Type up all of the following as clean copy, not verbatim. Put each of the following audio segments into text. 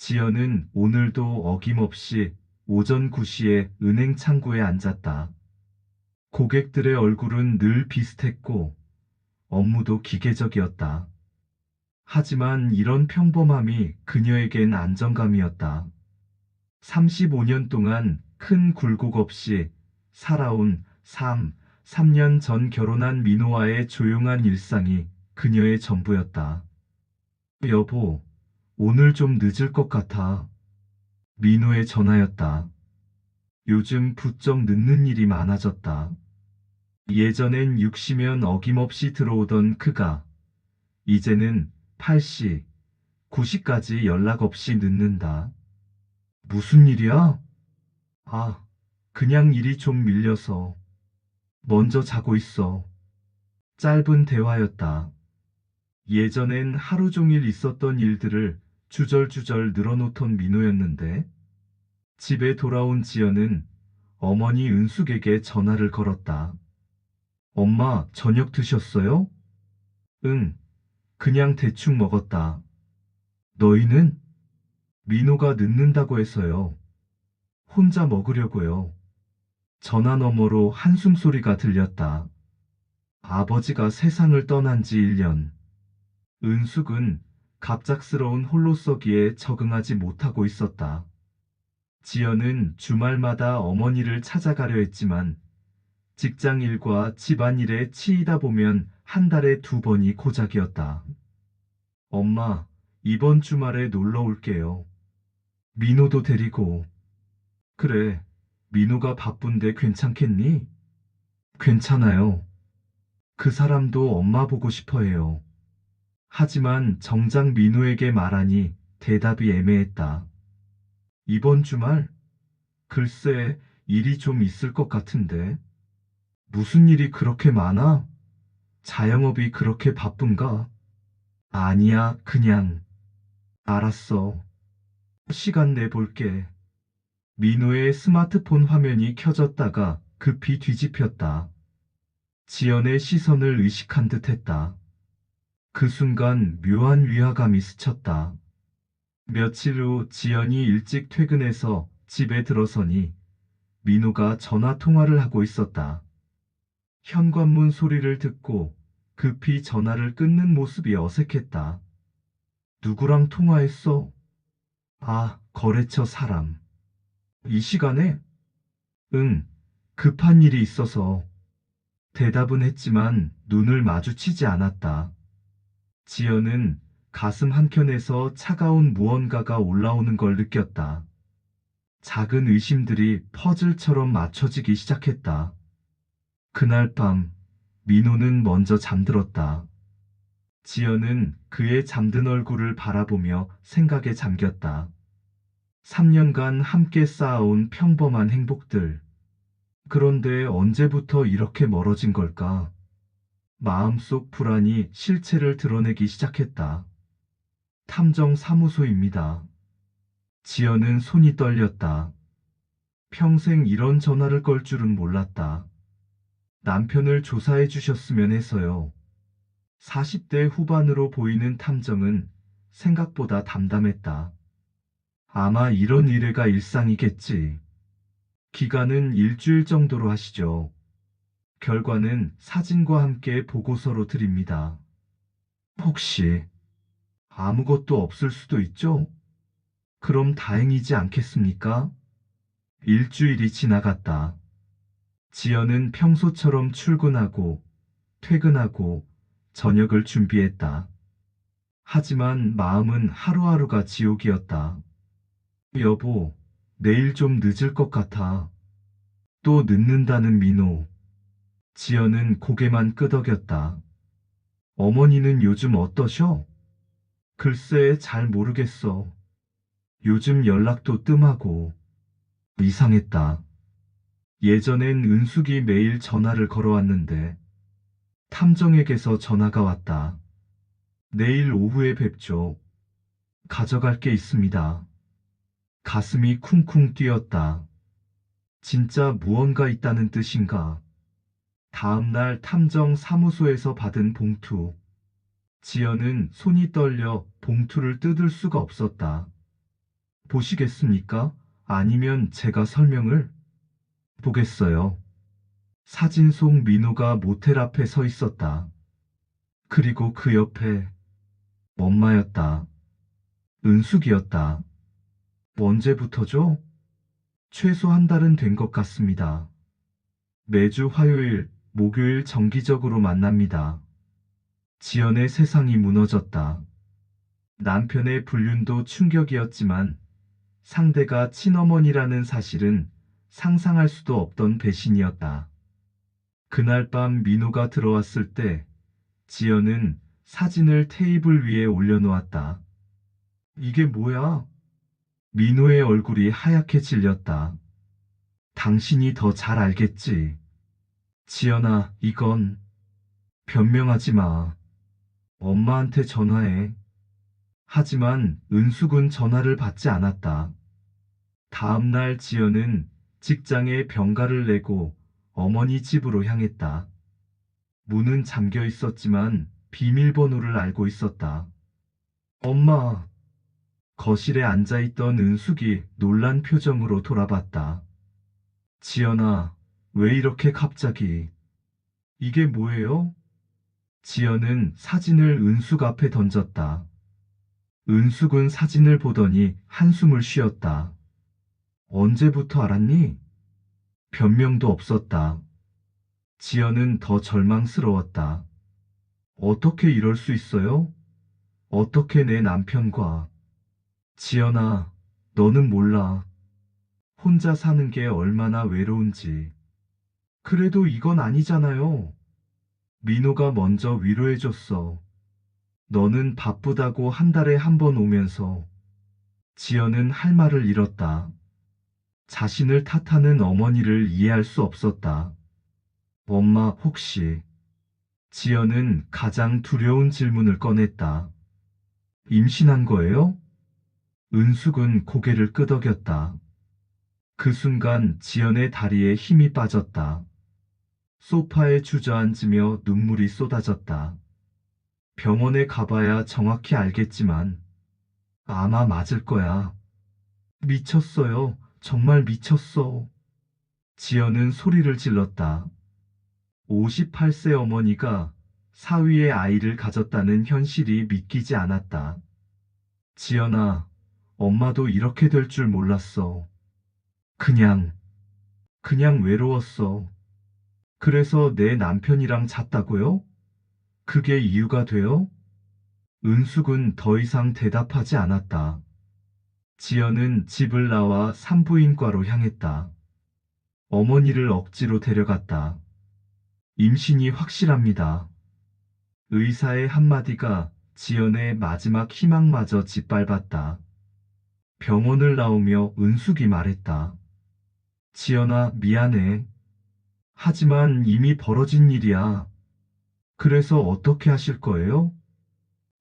지연은 오늘도 어김없이 오전 9시에 은행 창구에 앉았다. 고객들의 얼굴은 늘 비슷했고 업무도 기계적이었다. 하지만 이런 평범함이 그녀에겐 안정감이었다. 35년 동안 큰 굴곡 없이 살아온 3년 전 결혼한 민호와의 조용한 일상이 그녀의 전부였다. 여보, 오늘 좀 늦을 것 같아. 민호의 전화였다. 요즘 부쩍 늦는 일이 많아졌다. 예전엔 6시면 어김없이 들어오던 그가 이제는 8시, 9시까지 연락 없이 늦는다. 무슨 일이야? 아, 그냥 일이 좀 밀려서. 먼저 자고 있어. 짧은 대화였다. 예전엔 하루 종일 있었던 일들을 주절주절 늘어놓던 민호였는데 집에 돌아온 지연은 어머니 은숙에게 전화를 걸었다. 엄마, 저녁 드셨어요? 응, 그냥 대충 먹었다. 너희는? 민호가 늦는다고 해서요. 혼자 먹으려고요. 전화 너머로 한숨 소리가 들렸다. 아버지가 세상을 떠난 지 1년. 은숙은 갑작스러운 홀로서기에 적응하지 못하고 있었다. 지연은 주말마다 어머니를 찾아가려 했지만 직장 일과 집안일에 치이다 보면 한 달에 2번이 고작이었다. 엄마, 이번 주말에 놀러 올게요. 민호도 데리고. 그래, 민호가 바쁜데 괜찮겠니? 괜찮아요. 그 사람도 엄마 보고 싶어 해요. 하지만 정작 민호에게 말하니 대답이 애매했다. 이번 주말? 글쎄, 일이 좀 있을 것 같은데. 무슨 일이 그렇게 많아? 자영업이 그렇게 바쁜가? 아니야, 그냥. 알았어. 시간 내볼게. 민호의 스마트폰 화면이 켜졌다가 급히 뒤집혔다. 지연의 시선을 의식한 듯 했다. 그 순간 묘한 위화감이 스쳤다. 며칠 후 지연이 일찍 퇴근해서 집에 들어서니 민호가 전화 통화를 하고 있었다. 현관문 소리를 듣고 급히 전화를 끊는 모습이 어색했다. 누구랑 통화했어? 아, 거래처 사람. 이 시간에? 응, 급한 일이 있어서. 대답은 했지만 눈을 마주치지 않았다. 지연은 가슴 한켠에서 차가운 무언가가 올라오는 걸 느꼈다. 작은 의심들이 퍼즐처럼 맞춰지기 시작했다. 그날 밤, 민호는 먼저 잠들었다. 지연은 그의 잠든 얼굴을 바라보며 생각에 잠겼다. 3년간 함께 쌓아온 평범한 행복들. 그런데 언제부터 이렇게 멀어진 걸까? 마음속 불안이 실체를 드러내기 시작했다. 탐정사무소입니다. 지연은 손이 떨렸다. 평생 이런 전화를 걸 줄은 몰랐다. 남편을 조사해 주셨으면 해서요. 40대 후반으로 보이는 탐정은 생각보다 담담했다. 아마 이런 일회가 일상이겠지. 기간은 일주일 정도로 하시죠. 결과는 사진과 함께 보고서로 드립니다. 혹시 아무것도 없을 수도 있죠? 그럼 다행이지 않겠습니까? 일주일이 지나갔다. 지연은 평소처럼 출근하고 퇴근하고 저녁을 준비했다. 하지만 마음은 하루하루가 지옥이었다. 여보, 내일 좀 늦을 것 같아. 또 늦는다는 민호. 지연은 고개만 끄덕였다. 어머니는 요즘 어떠셔? 글쎄 잘 모르겠어. 요즘 연락도 뜸하고 이상했다. 예전엔 은숙이 매일 전화를 걸어왔는데 탐정에게서 전화가 왔다. 내일 오후에 뵙죠. 가져갈 게 있습니다. 가슴이 쿵쿵 뛰었다. 진짜 무언가 있다는 뜻인가? 다음 날 탐정 사무소에서 받은 봉투. 지연은 손이 떨려 봉투를 뜯을 수가 없었다. 보시겠습니까? 아니면 제가 설명을 보겠어요. 사진 속 민호가 모텔 앞에 서 있었다. 그리고 그 옆에 엄마였다. 은숙이었다. 언제부터죠? 최소 한 달은 된 것 같습니다. 매주 화요일, 목요일 정기적으로 만납니다. 지연의 세상이 무너졌다. 남편의 불륜도 충격이었지만 상대가 친어머니라는 사실은 상상할 수도 없던 배신이었다. 그날 밤 민호가 들어왔을 때 지연은 사진을 테이블 위에 올려놓았다. 이게 뭐야? 민호의 얼굴이 하얗게 질렸다. 당신이 더 잘 알겠지. 지연아, 이건 변명하지 마. 엄마한테 전화해. 하지만 은숙은 전화를 받지 않았다. 다음 날 지연은 직장에 병가를 내고 어머니 집으로 향했다. 문은 잠겨 있었지만 비밀번호를 알고 있었다. 엄마. 거실에 앉아있던 은숙이 놀란 표정으로 돌아봤다. 지연아, 왜 이렇게 갑자기? 이게 뭐예요? 지연은 사진을 은숙 앞에 던졌다. 은숙은 사진을 보더니 한숨을 쉬었다. 언제부터 알았니? 변명도 없었다. 지연은 더 절망스러웠다. 어떻게 이럴 수 있어요? 어떻게 내 남편과. 지연아, 너는 몰라. 혼자 사는 게 얼마나 외로운지. 그래도 이건 아니잖아요. 민호가 먼저 위로해줬어. 너는 바쁘다고 한 달에 한 번 오면서. 지연은 할 말을 잃었다. 자신을 탓하는 어머니를 이해할 수 없었다. 엄마, 혹시. 지연은 가장 두려운 질문을 꺼냈다. 임신한 거예요? 은숙은 고개를 끄덕였다. 그 순간 지연의 다리에 힘이 빠졌다. 소파에 주저앉으며 눈물이 쏟아졌다. 병원에 가봐야 정확히 알겠지만 아마 맞을 거야. 미쳤어요. 정말 미쳤어. 지연은 소리를 질렀다. 58세 어머니가 사위의 아이를 가졌다는 현실이 믿기지 않았다. 지연아, 엄마도 이렇게 될 줄 몰랐어. 그냥 외로웠어. 그래서 내 남편이랑 잤다고요? 그게 이유가 돼요? 은숙은 더 이상 대답하지 않았다. 지연은 집을 나와 산부인과로 향했다. 어머니를 억지로 데려갔다. 임신이 확실합니다. 의사의 한마디가 지연의 마지막 희망마저 짓밟았다. 병원을 나오며 은숙이 말했다. 지연아, 미안해. 하지만 이미 벌어진 일이야. 그래서 어떻게 하실 거예요?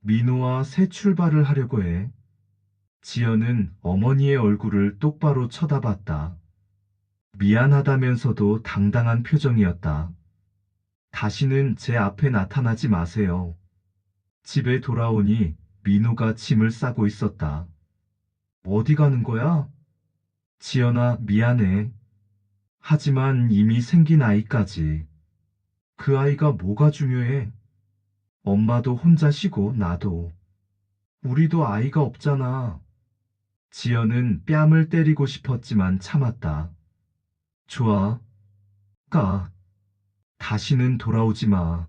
민호와 새 출발을 하려고 해. 지연은 어머니의 얼굴을 똑바로 쳐다봤다. 미안하다면서도 당당한 표정이었다. 다시는 제 앞에 나타나지 마세요. 집에 돌아오니 민호가 짐을 싸고 있었다. 어디 가는 거야? 지연아, 미안해. 하지만 이미 생긴 아이까지. 그 아이가 뭐가 중요해? 엄마도 혼자 쉬고 나도. 우리도 아이가 없잖아. 지연은 뺨을 때리고 싶었지만 참았다. 좋아. 가. 다시는 돌아오지 마.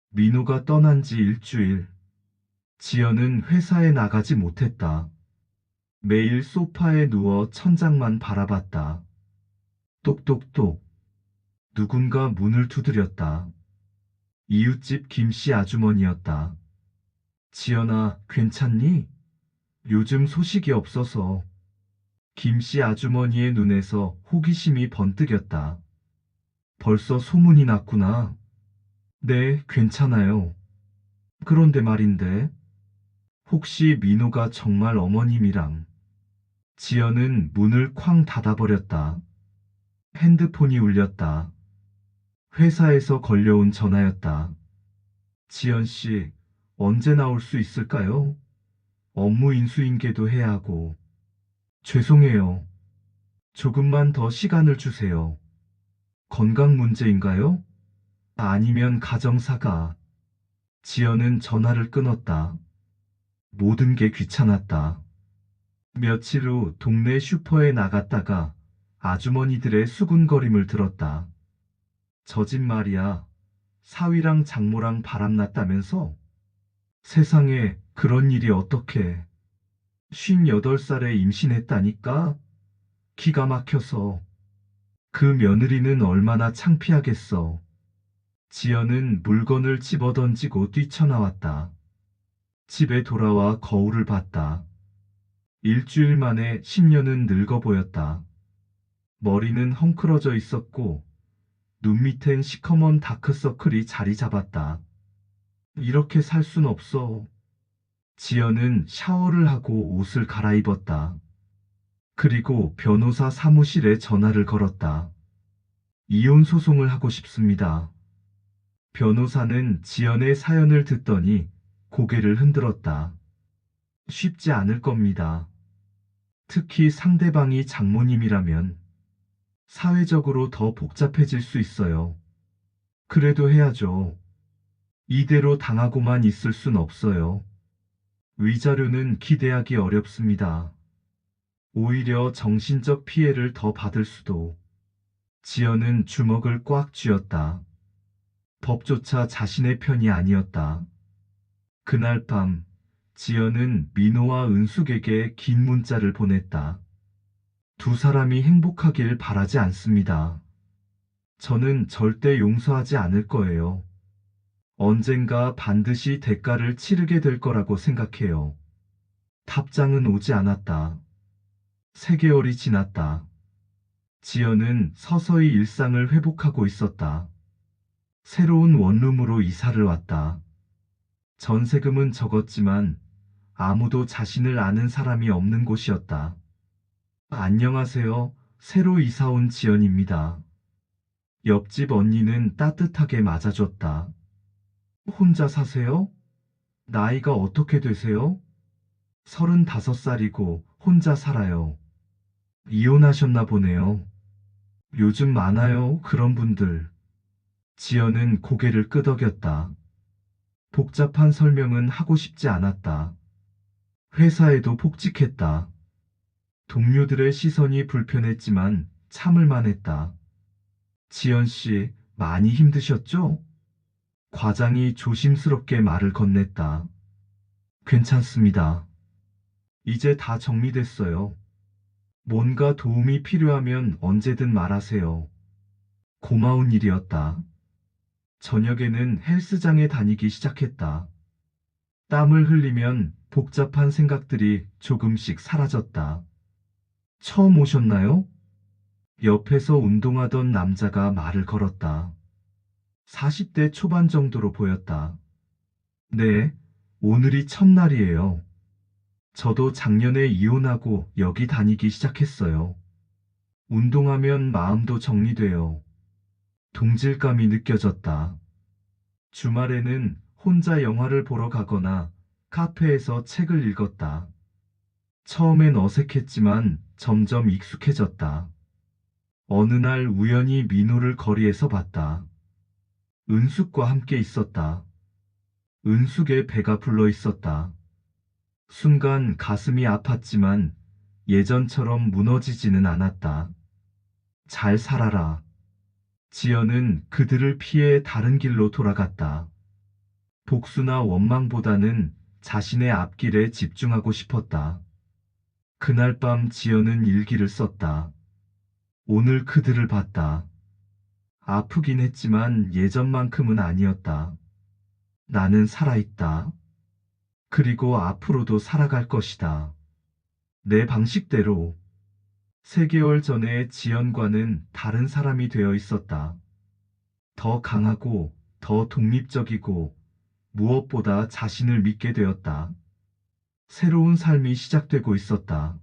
민호가 떠난 지 일주일. 지연은 회사에 나가지 못했다. 매일 소파에 누워 천장만 바라봤다. 똑똑똑. 누군가 문을 두드렸다. 이웃집 김씨 아주머니였다. 지연아, 괜찮니? 요즘 소식이 없어서. 김씨 아주머니의 눈에서 호기심이 번뜩였다. 벌써 소문이 났구나. 네, 괜찮아요. 그런데 말인데, 혹시 민호가 정말 어머님이랑. 지연은 문을 쾅 닫아버렸다. 핸드폰이 울렸다. 회사에서 걸려온 전화였다. 지연 씨, 언제 나올 수 있을까요? 업무 인수인계도 해야 하고. 죄송해요. 조금만 더 시간을 주세요. 건강 문제인가요? 아니면 가정사가. 지연은 전화를 끊었다. 모든 게 귀찮았다. 며칠 후 동네 슈퍼에 나갔다가 아주머니들의 수군거림을 들었다. 저 집 말이야. 사위랑 장모랑 바람났다면서? 세상에 그런 일이 어떻게. 58살에 임신했다니까? 기가 막혀서. 그 며느리는 얼마나 창피하겠어. 지연은 물건을 집어던지고 뛰쳐나왔다. 집에 돌아와 거울을 봤다. 일주일 만에 10년은 늙어 보였다. 머리는 헝클어져 있었고 눈 밑엔 시커먼 다크서클이 자리 잡았다. 이렇게 살 순 없어. 지연은 샤워를 하고 옷을 갈아입었다. 그리고 변호사 사무실에 전화를 걸었다. 이혼 소송을 하고 싶습니다. 변호사는 지연의 사연을 듣더니 고개를 흔들었다. 쉽지 않을 겁니다. 특히 상대방이 장모님이라면 사회적으로 더 복잡해질 수 있어요. 그래도 해야죠. 이대로 당하고만 있을 순 없어요. 위자료는 기대하기 어렵습니다. 오히려 정신적 피해를 더 받을 수도. 지연은 주먹을 꽉 쥐었다. 법조차 자신의 편이 아니었다. 그날 밤 지연은 민호와 은숙에게 긴 문자를 보냈다. 두 사람이 행복하길 바라지 않습니다. 저는 절대 용서하지 않을 거예요. 언젠가 반드시 대가를 치르게 될 거라고 생각해요. 답장은 오지 않았다. 3개월이 지났다. 지연은 서서히 일상을 회복하고 있었다. 새로운 원룸으로 이사를 왔다. 전세금은 적었지만 아무도 자신을 아는 사람이 없는 곳이었다. 안녕하세요. 새로 이사 온 지연입니다. 옆집 언니는 따뜻하게 맞아줬다. 혼자 사세요? 나이가 어떻게 되세요? 35살이고 혼자 살아요. 이혼하셨나 보네요. 요즘 많아요, 그런 분들. 지연은 고개를 끄덕였다. 복잡한 설명은 하고 싶지 않았다. 회사에도 복직했다. 동료들의 시선이 불편했지만 참을만 했다. 지연 씨, 많이 힘드셨죠? 과장이 조심스럽게 말을 건넸다. 괜찮습니다. 이제 다 정리됐어요. 뭔가 도움이 필요하면 언제든 말하세요. 고마운 일이었다. 저녁에는 헬스장에 다니기 시작했다. 땀을 흘리면 복잡한 생각들이 조금씩 사라졌다. 처음 오셨나요? 옆에서 운동하던 남자가 말을 걸었다. 40대 초반 정도로 보였다. 네, 오늘이 첫날이에요. 저도 작년에 이혼하고 여기 다니기 시작했어요. 운동하면 마음도 정리돼요. 동질감이 느껴졌다. 주말에는 혼자 영화를 보러 가거나 카페에서 책을 읽었다. 처음엔 어색했지만 점점 익숙해졌다. 어느 날 우연히 민호를 거리에서 봤다. 은숙과 함께 있었다. 은숙의 배가 불러 있었다. 순간 가슴이 아팠지만 예전처럼 무너지지는 않았다. 잘 살아라. 지연은 그들을 피해 다른 길로 돌아갔다. 복수나 원망보다는 자신의 앞길에 집중하고 싶었다. 그날 밤 지연은 일기를 썼다. 오늘 그들을 봤다. 아프긴 했지만 예전만큼은 아니었다. 나는 살아있다. 그리고 앞으로도 살아갈 것이다. 내 방식대로. 3개월 전에 지연과는 다른 사람이 되어 있었다. 더 강하고, 더 독립적이고, 무엇보다 자신을 믿게 되었다. 새로운 삶이 시작되고 있었다.